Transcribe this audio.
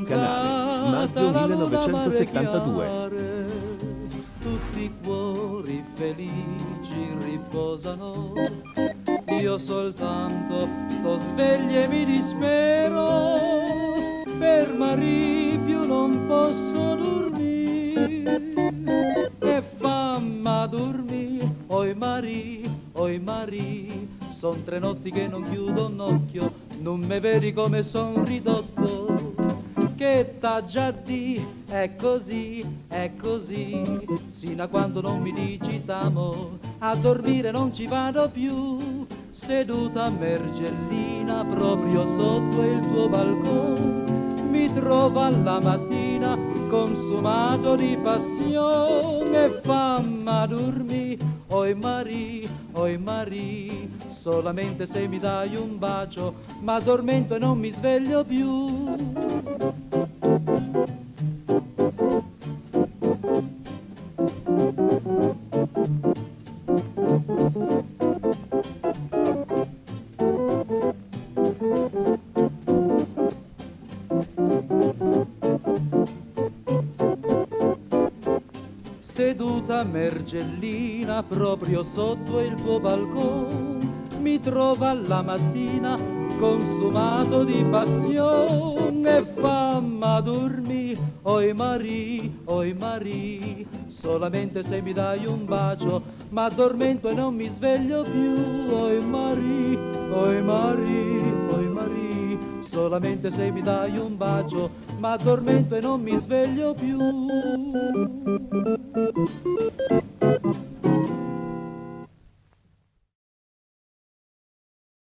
Canale, maggio 1972. Tutti i cuori felici riposano, io soltanto sto sveglio e mi dispero, per Marie più non posso dormire, e famma dormire, oi Marie, son 3 notti che non chiudo un occhio, non me vedi come son ridotto, che t'ha già di, è così, sino a quando non mi dici t'amo, a dormire non ci vado più, seduta a Mergellina proprio sotto il tuo balcone, mi trova la mattina consumato di passione, e famma dormì, oi Marie, solamente se mi dai un bacio, ma addormento e non mi sveglio più. Seduta a Mergellina proprio sotto il tuo balcone, mi trova la mattina consumato di passione, e famma dormì, oi Marie, solamente se mi dai un bacio, ma addormento e non mi sveglio più, oi Marie, solamente se mi dai un bacio, ma addormento e non mi sveglio più.